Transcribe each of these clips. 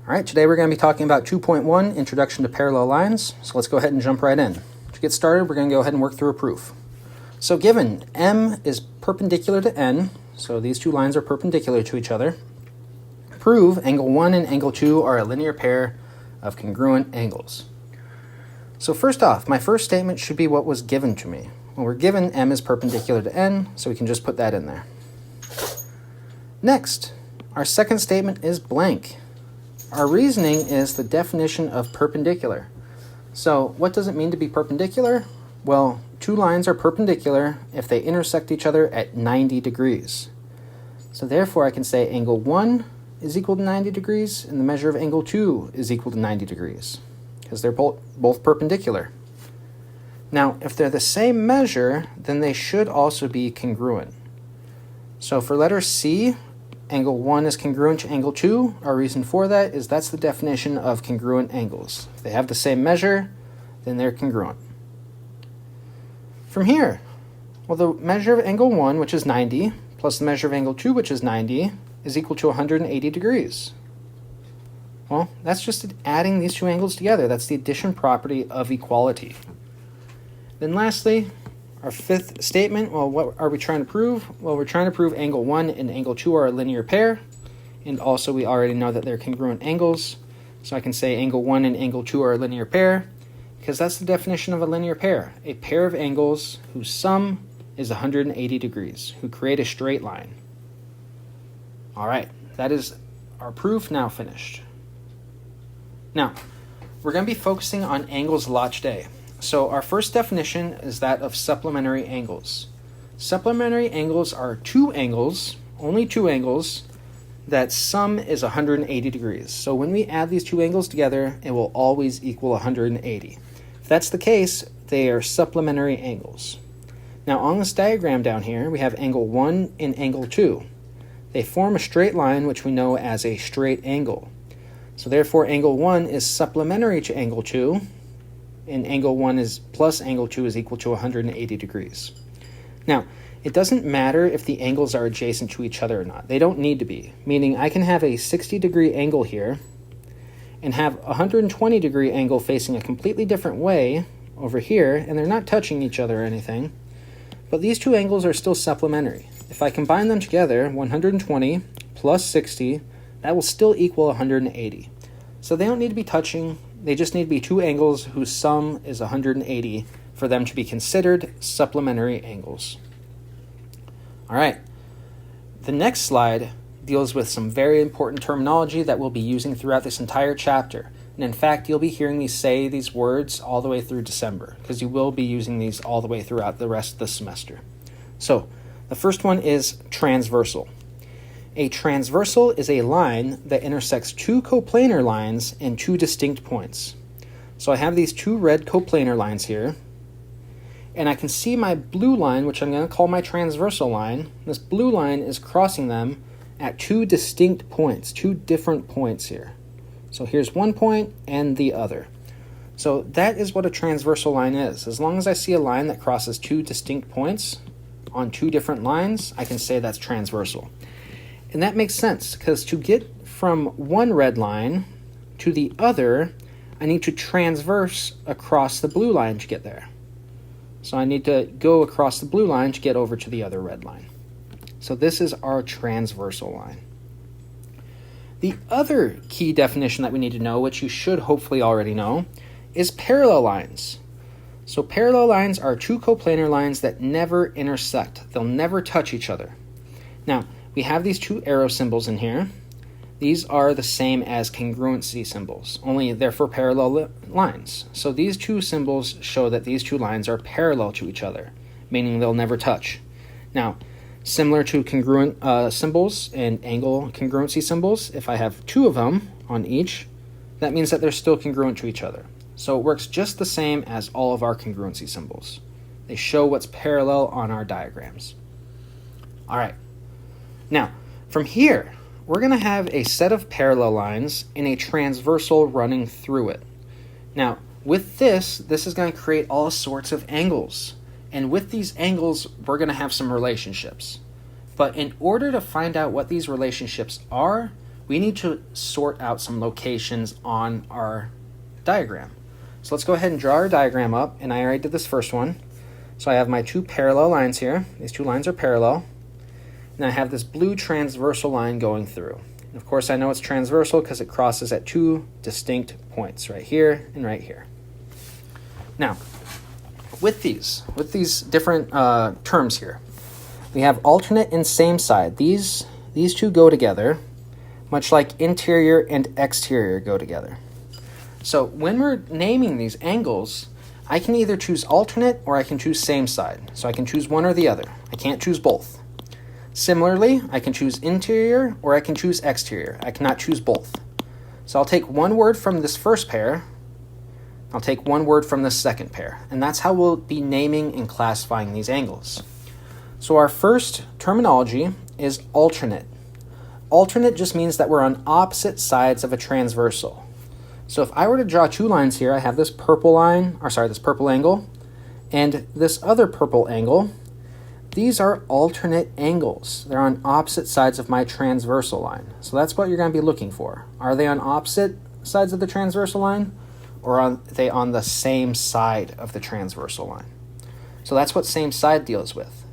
All right, today we're going to be talking about 2.1, Introduction to Parallel Lines. So let's go ahead and jump right in. To get started, we're going to go ahead and work through a proof. So given M is perpendicular to N, so these two lines are perpendicular to each other, prove angle 1 and angle 2 are a linear pair of congruent angles. So first off, my first statement should be what was given to me. Well, we're given M is perpendicular to N, so we can just put that in there. Next, our second statement is blank. Our reasoning is the definition of perpendicular. So what does it mean to be perpendicular? Well, two lines are perpendicular if they intersect each other at 90 degrees. So therefore I can say angle 1 is equal to 90 degrees and the measure of angle 2 is equal to 90 degrees because they're both perpendicular. Now, if they're the same measure, then they should also be congruent. So for letter C, angle 1 is congruent to angle 2. Our reason for that is that's the definition of congruent angles. If they have the same measure, then they're congruent. From here, well, the measure of angle 1, which is 90, plus the measure of angle 2, which is 90, is equal to 180 degrees. Well, that's just adding these two angles together. That's the addition property of equality. Then lastly, our fifth statement, well, what are we trying to prove? Well, we're trying to prove angle 1 and angle 2 are a linear pair, and also we already know that they're congruent angles, so I can say angle 1 and angle 2 are a linear pair, because that's the definition of a linear pair, a pair of angles whose sum is 180 degrees, who create a straight line. All right, that is our proof now finished. Now, we're going to be focusing on angles a lot today. So our first definition is that of supplementary angles. Supplementary angles are two angles, only two angles, that sum is 180 degrees. So when we add these two angles together, it will always equal 180. If that's the case, they are supplementary angles. Now on this diagram down here, we have angle 1 and angle 2. They form a straight line, which we know as a straight angle. So therefore, angle 1 is supplementary to angle 2, and angle 1 is plus angle 2 is equal to 180 degrees. Now, it doesn't matter if the angles are adjacent to each other or not. They don't need to be, meaning I can have a 60-degree angle here and have a 120-degree angle facing a completely different way over here, and they're not touching each other or anything, but these two angles are still supplementary. If I combine them together, 120 plus 60, that will still equal 180. So they don't need to be touching. They just need to be two angles whose sum is 180 for them to be considered supplementary angles. All right, the next slide deals with some very important terminology that we'll be using throughout this entire chapter. And in fact, you'll be hearing me say these words all the way through December, because you will be using these all the way throughout the rest of the semester. So the first one is transversal. A transversal is a line that intersects two coplanar lines in two distinct points. So I have these two red coplanar lines here, and I can see my blue line, which I'm going to call my transversal line. This blue line is crossing them at two distinct points, two different points here. So here's one point and the other. So that is what a transversal line is. As long as I see a line that crosses two distinct points on two different lines, I can say that's transversal. And that makes sense, because to get from one red line to the other, I need to transverse across the blue line to get there. So I need to go across the blue line to get over to the other red line. So this is our transversal line. The other key definition that we need to know, which you should hopefully already know, is parallel lines. So parallel lines are two coplanar lines that never intersect. They'll never touch each other. Now, we have these two arrow symbols in here. These are the same as congruency symbols, only they're for parallel lines. So these two symbols show that these two lines are parallel to each other, meaning they'll never touch. Now, similar to congruent symbols and angle congruency symbols, if I have two of them on each, that means that they're still congruent to each other. So it works just the same as all of our congruency symbols. They show what's parallel on our diagrams. All right. Now, from here, we're going to have a set of parallel lines and a transversal running through it. Now, with this is going to create all sorts of angles. And with these angles, we're going to have some relationships. But in order to find out what these relationships are, we need to sort out some locations on our diagram. So let's go ahead and draw our diagram up, and I already did this first one. So I have my two parallel lines here. These two lines are parallel. And I have this blue transversal line going through. And of course, I know it's transversal because it crosses at two distinct points, right here and right here. Now, with these different terms here, we have alternate and same side. These two go together, much like interior and exterior go together. So when we're naming these angles, I can either choose alternate or I can choose same side. So I can choose one or the other. I can't choose both. Similarly, I can choose interior or I can choose exterior. I cannot choose both. So I'll take one word from this first pair. I'll take one word from the second pair. And that's how we'll be naming and classifying these angles. So our first terminology is alternate. Alternate just means that we're on opposite sides of a transversal. So if I were to draw two lines here, I have this purple line, this purple angle, and this other purple angle. These are alternate angles. They're on opposite sides of my transversal line. So that's what you're going to be looking for. Are they on opposite sides of the transversal line, or are they on the same side of the transversal line? So that's what same side deals with.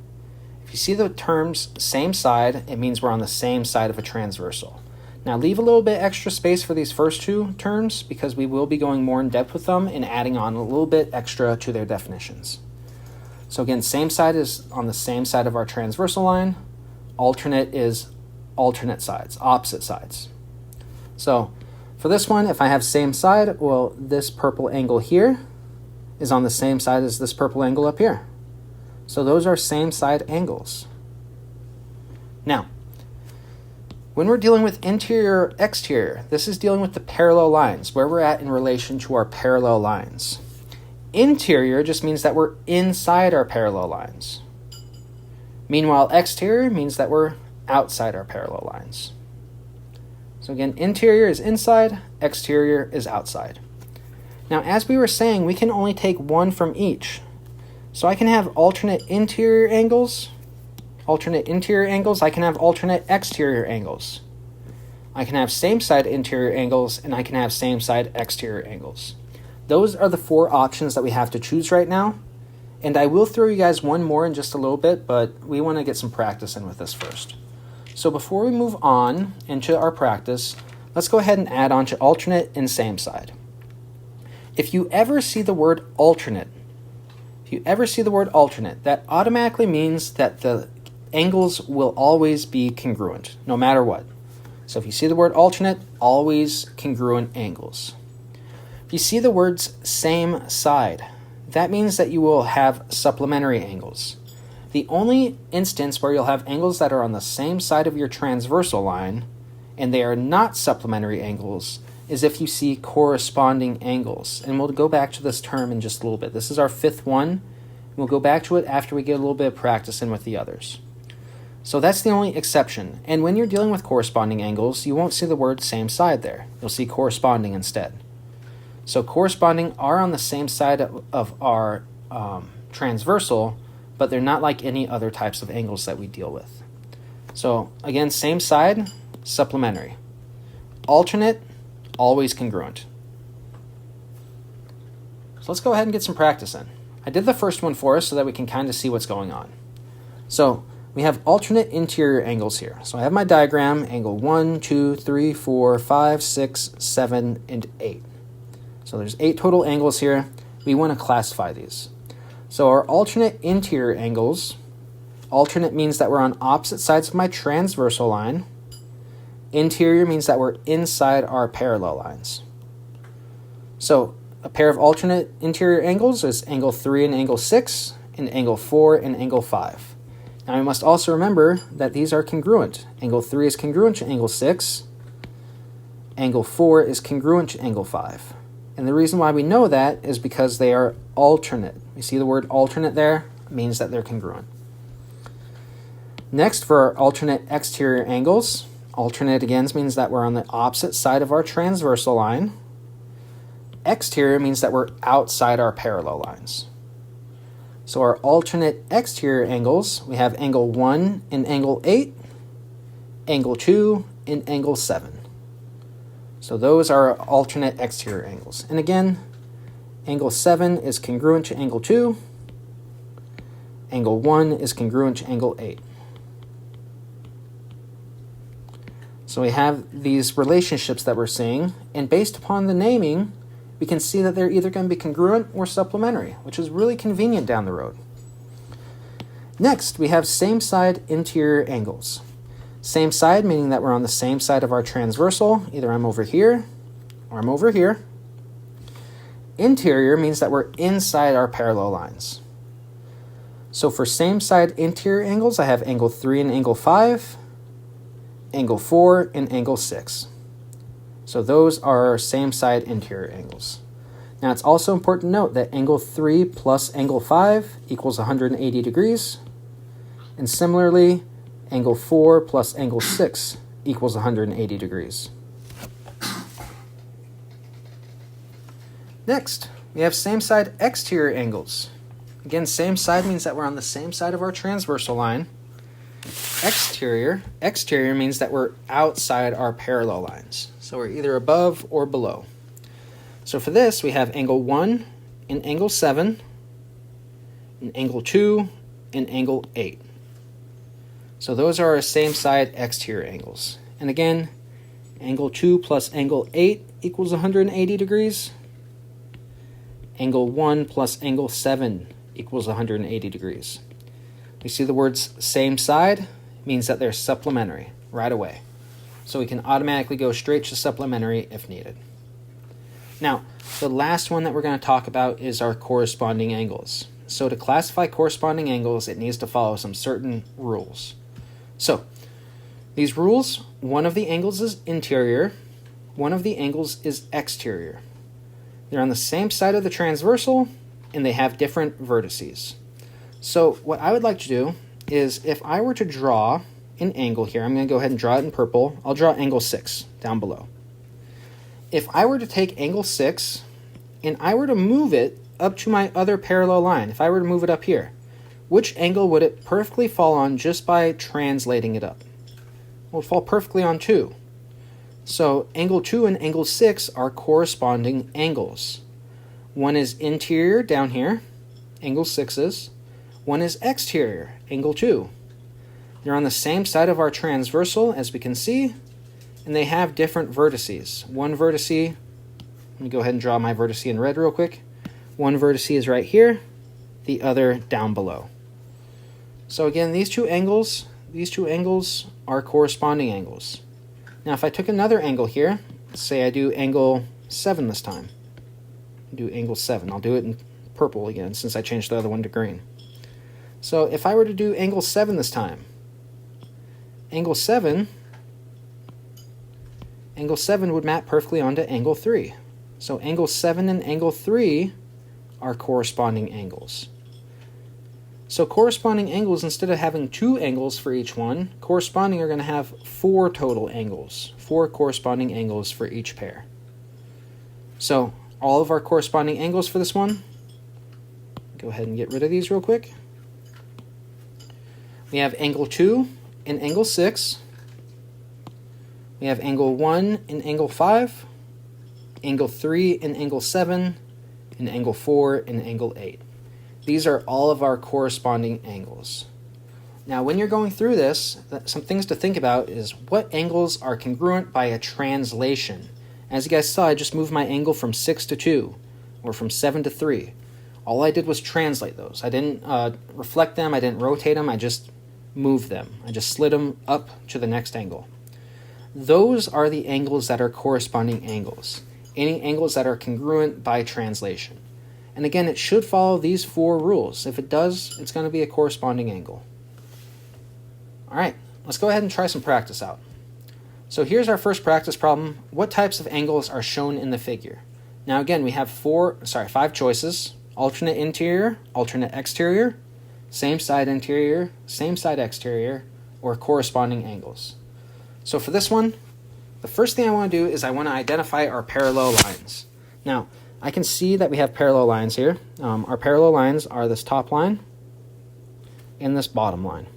If you see the terms same side, it means we're on the same side of a transversal. Now leave a little bit extra space for these first two terms because we will be going more in depth with them and adding on a little bit extra to their definitions. So again, same side is on the same side of our transversal line. Alternate is alternate sides, opposite sides. So for this one, if I have same side, well, this purple angle here is on the same side as this purple angle up here. So those are same side angles. Now, when we're dealing with interior, exterior, this is dealing with the parallel lines, where we're at in relation to our parallel lines. Interior just means that we're inside our parallel lines. Meanwhile, exterior means that we're outside our parallel lines. So again, interior is inside, exterior is outside. Now, as we were saying, we can only take one from each. So I can have alternate interior angles, I can have alternate exterior angles. I can have same side interior angles, and I can have same side exterior angles. Those are the four options that we have to choose right now. And I will throw you guys one more in just a little bit, but we want to get some practice in with this first. So before we move on into our practice, let's go ahead and add on to alternate and same side. If you ever see the word alternate, that automatically means that the angles will always be congruent, no matter what. So if you see the word alternate, always congruent angles. If you see the words same side, that means that you will have supplementary angles. The only instance where you'll have angles that are on the same side of your transversal line, and they are not supplementary angles, is if you see corresponding angles. And we'll go back to this term in just a little bit. This is our fifth one. We'll go back to it after we get a little bit of practice in with the others. So that's the only exception. And when you're dealing with corresponding angles, you won't see the word same side there. You'll see corresponding instead. So corresponding are on the same side of our transversal, but they're not like any other types of angles that we deal with. So again, same side, supplementary. Alternate, always congruent. So let's go ahead and get some practice in. I did the first one for us so that we can kind of see what's going on. So we have alternate interior angles here. So I have my diagram, angle 1, 2, 3, 4, 5, 6, 7, and 8. So there's 8 total angles here. We want to classify these. So our alternate interior angles, alternate means that we're on opposite sides of my transversal line. Interior means that we're inside our parallel lines. So a pair of alternate interior angles is angle 3 and angle 6, and angle 4 and angle 5. Now we must also remember that these are congruent. Angle 3 is congruent to angle 6. Angle 4 is congruent to angle 5. And the reason why we know that is because they are alternate. You see the word alternate there? It means that they're congruent. Next, for our alternate exterior angles, alternate again means that we're on the opposite side of our transversal line. Exterior means that we're outside our parallel lines. So our alternate exterior angles, we have angle 1 and angle 8, angle 2 and angle 7. So those are alternate exterior angles. And again, angle 7 is congruent to angle 2. Angle 1 is congruent to angle 8. So we have these relationships that we're seeing, and based upon the naming, we can see that they're either going to be congruent or supplementary, which is really convenient down the road. Next, we have same side interior angles. Same side meaning that we're on the same side of our transversal. Either I'm over here or I'm over here. Interior means that we're inside our parallel lines. So for same side interior angles, I have angle 3 and angle 5, angle 4 and angle 6. So those are our same side interior angles. Now it's also important to note that angle 3 plus angle 5 equals 180 degrees. And similarly, angle 4 plus angle 6 equals 180 degrees. Next, we have same side exterior angles. Again, same side means that we're on the same side of our transversal line. Exterior means that we're outside our parallel lines. So we're either above or below. So for this, we have angle 1 and angle 7, and angle 2 and angle 8. So those are our same side exterior angles. And again, angle 2 plus angle 8 equals 180 degrees. Angle 1 plus angle 7 equals 180 degrees. We see the words same side means that they're supplementary right away. So we can automatically go straight to supplementary if needed. Now, the last one that we're going to talk about is our corresponding angles. So to classify corresponding angles, it needs to follow some certain rules. So, these rules, one of the angles is interior, one of the angles is exterior. They're on the same side of the transversal, and they have different vertices. So what I would like to do is if I were to draw an angle here, I'm going to go ahead and draw it in purple. I'll draw angle 6 down below. If I were to take angle 6 and I were to move it up to my other parallel line, if I were to move it up here, which angle would it perfectly fall on just by translating it up? Well, it would fall perfectly on 2. So angle 2 and angle 6 are corresponding angles. One is interior down here, angle 6 is. One is exterior, angle 2. They're on the same side of our transversal, as we can see, and they have different vertices. One vertice, let me go ahead and draw my vertice in red real quick. One vertice is right here, the other down below. So again, these two angles are corresponding angles. Now if I took another angle here, let's say I do angle 7 this time. Do angle 7. I'll do it in purple again since I changed the other one to green. So if I were to do angle 7 this time, angle 7 would map perfectly onto angle 3. So angle 7 and angle 3 are corresponding angles. So corresponding angles, instead of having 2 angles for each one, corresponding are going to have 4 total angles, 4 corresponding angles for each pair. So all of our corresponding angles for this one, go ahead and get rid of these real quick. We have angle 2 and angle 6. We have angle 1 and angle 5, angle 3 and angle 7, and angle 4 and angle 8. These are all of our corresponding angles. Now, when you're going through this, some things to think about is what angles are congruent by a translation. As you guys saw, I just moved my angle from 6 to 2, or from 7 to 3. All I did was translate those. I didn't reflect them, I didn't rotate them, I just moved them. I just slid them up to the next angle. Those are the angles that are corresponding angles. Any angles that are congruent by translation. And again, it should follow these 4 rules. If it does, it's going to be a corresponding angle. All right, let's go ahead and try some practice out. So here's our first practice problem. What types of angles are shown in the figure? Now again, we have 5 choices. Alternate interior, alternate exterior, same side interior, same side exterior, or corresponding angles. So for this one, the first thing I want to do is I want to identify our parallel lines. Now, I can see that we have parallel lines here. Our parallel lines are this top line and this bottom line.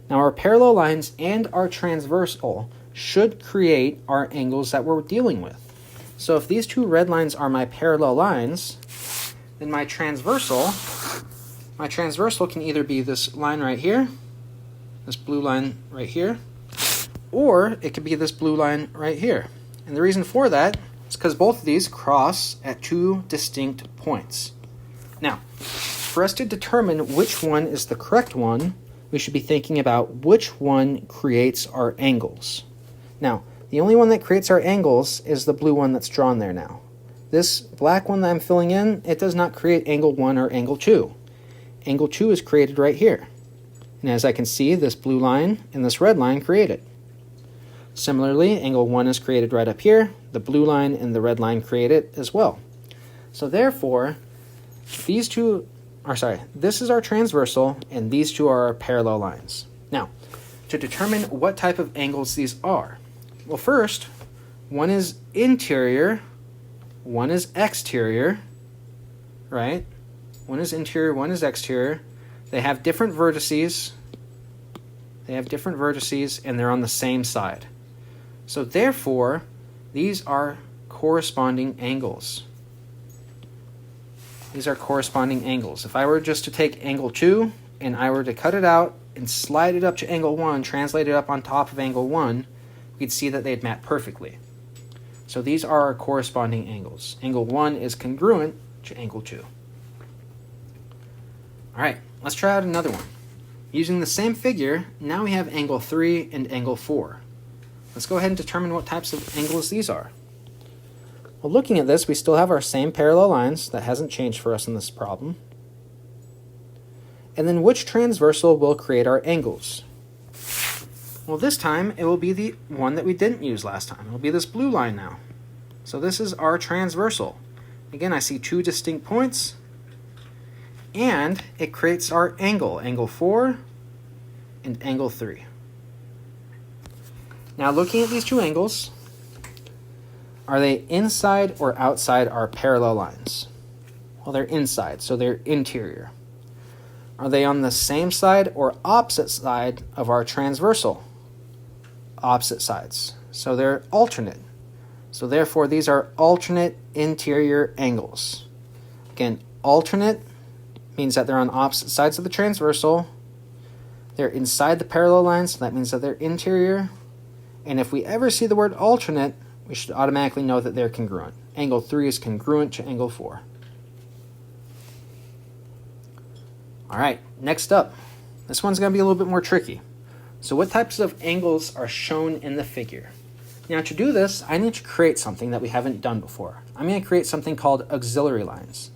Now our parallel lines and our transversal should create our angles that we're dealing with. So if these two red lines are my parallel lines, then my transversal can either be this line right here, this blue line right here, or it could be this blue line right here. And the reason for that is because both of these cross at two distinct points. Now, for us to determine which one is the correct one, we should be thinking about which one creates our angles. Now, the only one that creates our angles is the blue one that's drawn there now. This black one that I'm filling in, it does not create angle 1 or angle 2. Angle 2 is created right here. And as I can see, this blue line and this red line create it. Similarly, angle 1 is created right up here. The blue line and the red line create it as well. So therefore, this is our transversal, and these two are our parallel lines. Now, to determine what type of angles these are, well, first, one is interior, one is exterior, right? One is interior, one is exterior. They have different vertices. And they're on the same side. So therefore, these are corresponding angles. These are corresponding angles. If I were just to take angle 2 and I were to cut it out and slide it up to angle 1, translate it up on top of angle 1, we'd see that they'd map perfectly. So these are our corresponding angles. Angle 1 is congruent to angle 2. All right, let's try out another one. Using the same figure, now we have angle 3 and angle 4. Let's go ahead and determine what types of angles these are. Well, looking at this, we still have our same parallel lines. That hasn't changed for us in this problem. And then which transversal will create our angles? Well, this time it will be the one that we didn't use last time. It will be this blue line now. So this is our transversal. Again, I see two distinct points, and it creates our angle, angle 4 and angle 3. Now looking at these two angles, are they inside or outside our parallel lines? Well, they're inside, so they're interior. Are they on the same side or opposite side of our transversal? Opposite sides, so they're alternate. So therefore, these are alternate interior angles. Again, alternate means that they're on opposite sides of the transversal. They're inside the parallel lines, so that means that they're interior. And if we ever see the word alternate, we should automatically know that they're congruent. Angle 3 is congruent to angle 4. All right, next up. This one's going to be a little bit more tricky. So what types of angles are shown in the figure? Now to do this, I need to create something that we haven't done before. I'm going to create something called auxiliary lines.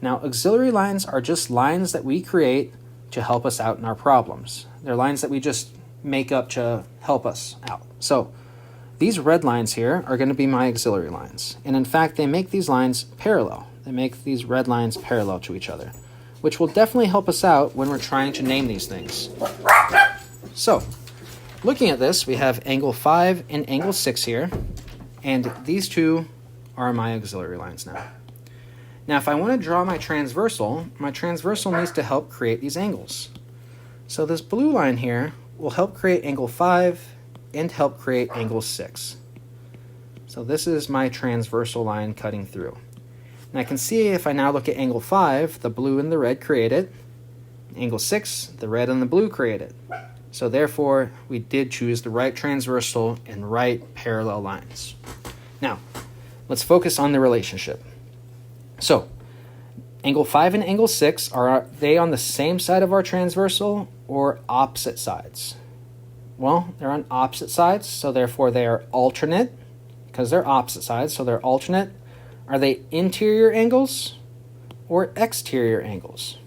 Now auxiliary lines are just lines that we create to help us out in our problems. They're lines that we just make up to help us out. So these red lines here are going to be my auxiliary lines. And in fact, they make these lines parallel. They make these red lines parallel to each other, which will definitely help us out when we're trying to name these things. So, looking at this, we have angle 5 and angle 6 here, and these two are my auxiliary lines now. Now, if I want to draw my transversal needs to help create these angles. So this blue line here will help create angle 5 and help create angle 6. So this is my transversal line cutting through. And I can see if I now look at angle 5, the blue and the red create it. Angle 6, the red and the blue create it. So therefore, we did choose the right transversal and right parallel lines. Now, let's focus on the relationship. So, angle 5 and angle 6, are they on the same side of our transversal or opposite sides? Well, they're on opposite sides, so therefore they are alternate, because they're opposite sides, so they're alternate. Are they interior angles or exterior angles?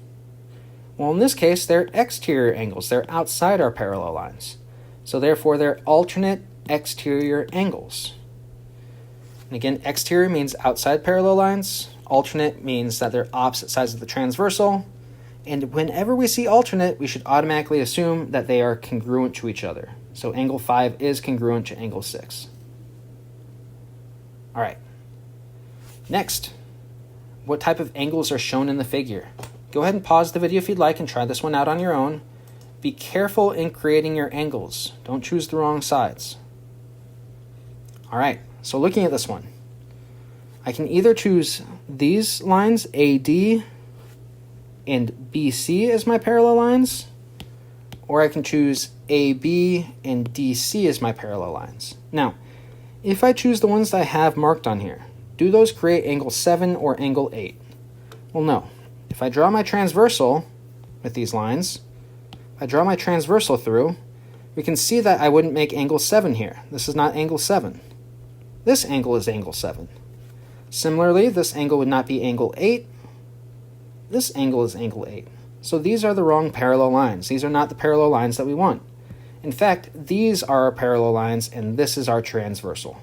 Well, in this case, they're exterior angles. They're outside our parallel lines. So therefore, they're alternate exterior angles. And again, exterior means outside parallel lines. Alternate means that they're opposite sides of the transversal. And whenever we see alternate, we should automatically assume that they are congruent to each other. So angle 5 is congruent to angle 6. All right. Next, what type of angles are shown in the figure? Go ahead and pause the video if you'd like and try this one out on your own. Be careful in creating your angles. Don't choose the wrong sides. All right, so looking at this one, I can either choose these lines, AD and BC as my parallel lines, or I can choose AB and DC as my parallel lines. Now, if I choose the ones that I have marked on here, do those create angle 7 or angle 8? Well, no. If I draw my transversal with these lines, if I draw my transversal through, we can see that I wouldn't make angle 7 here. This is not angle 7. This angle is angle 7. Similarly, this angle would not be angle 8. This angle is angle 8. So these are the wrong parallel lines. These are not the parallel lines that we want. In fact, these are our parallel lines, and this is our transversal.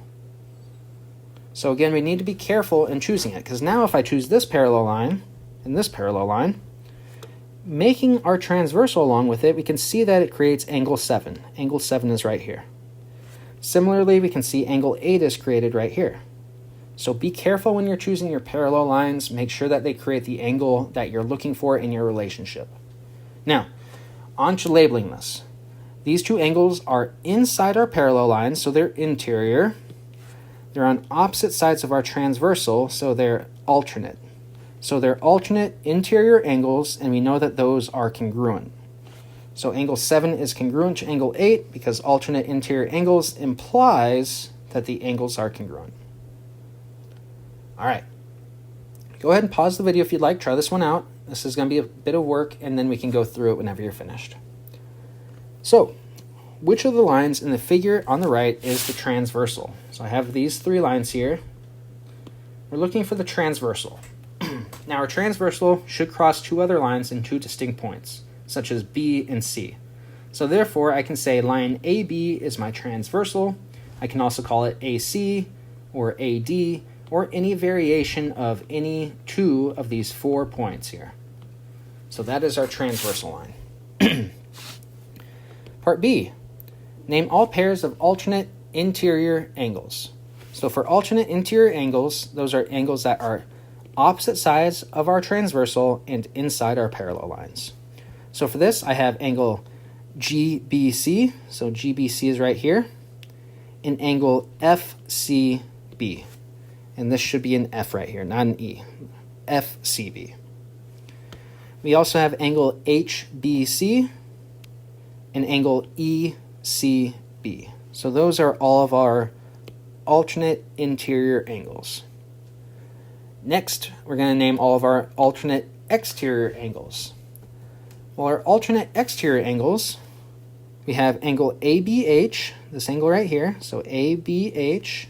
So again, we need to be careful in choosing it, because now if I choose this parallel line and this parallel line, making our transversal along with it, we can see that it creates angle 7. Angle 7 is right here. Similarly, we can see angle 8 is created right here. So be careful when you're choosing your parallel lines. Make sure that they create the angle that you're looking for in your relationship. Now, on to labeling this. These two angles are inside our parallel lines, so they're interior. They're on opposite sides of our transversal, so they're alternate. So they're alternate interior angles, and we know that those are congruent. So angle 7 is congruent to angle 8 because alternate interior angles implies that the angles are congruent. All right. Go ahead and pause the video if you'd like. Try this one out. This is going to be a bit of work, and then we can go through it whenever you're finished. So, which of the lines in the figure on the right is the transversal? So I have these three lines here. We're looking for the transversal. Now our transversal should cross two other lines in two distinct points, such as B and C. So therefore I can say line AB is my transversal. I can also call it AC or AD or any variation of any two of these 4 points here. So that is our transversal line. Part B, name all pairs of alternate interior angles. So for alternate interior angles, those are angles that are opposite sides of our transversal and inside our parallel lines. So for this, I have angle GBC, so GBC is right here, and angle FCB, and this should be an F right here, not an E, FCB. We also have angle HBC and angle ECB. So those are all of our alternate interior angles. Next, we're going to name all of our alternate exterior angles. Well, our alternate exterior angles, we have angle ABH, this angle right here, so ABH.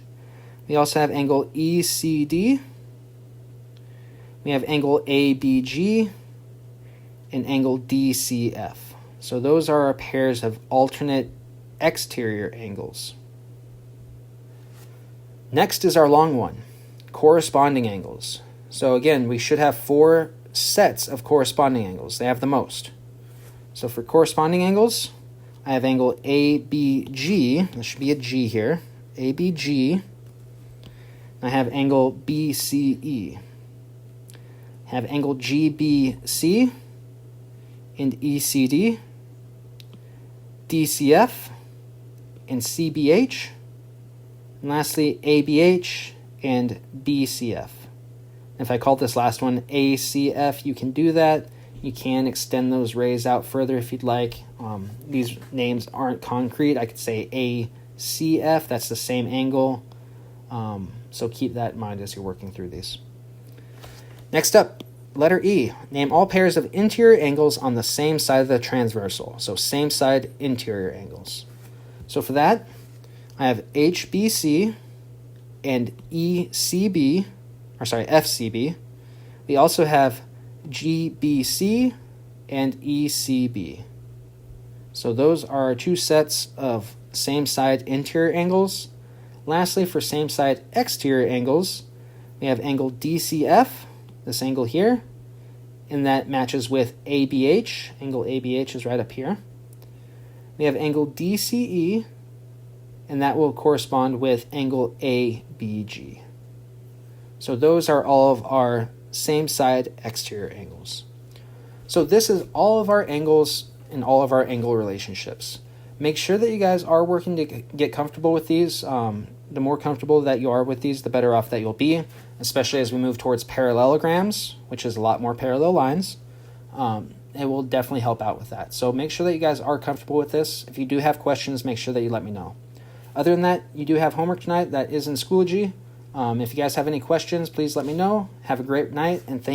We also have angle ECD. We have angle ABG and angle DCF. So those are our pairs of alternate exterior angles. Next is our long one, corresponding angles. So again, we should have 4 sets of corresponding angles. They have the most. So for corresponding angles, I have angle ABG. There should be a G here. ABG. I have angle BCE. I have angle GBC and ECD, DCF and CBH, and lastly ABH and BCF. If I call this last one ACF, you can do that. You can extend those rays out further if you'd like. These names aren't concrete. I could say ACF, that's the same angle. So keep that in mind as you're working through these. Next up, letter E. Name all pairs of interior angles on the same side of the transversal. So same side interior angles. So for that, I have HBC and ECB, or sorry, FCB. We also have GBC and ECB. So those are our 2 sets of same side interior angles. Lastly, for same side exterior angles, we have angle DCF, this angle here, and that matches with ABH. Angle ABH is right up here. We have angle DCE, and that will correspond with angle ABG. So those are all of our same side exterior angles. So this is all of our angles and all of our angle relationships. Make sure that you guys are working to get comfortable with these. the more comfortable that you are with these, the better off that you'll be, especially as we move towards parallelograms, which is a lot more parallel lines. It will definitely help out with that. So make sure that you guys are comfortable with this. If you do have questions, make sure that you let me know. Other than that, you do have homework tonight that is in Schoology. If you guys have any questions, please let me know. Have a great night, and thank you.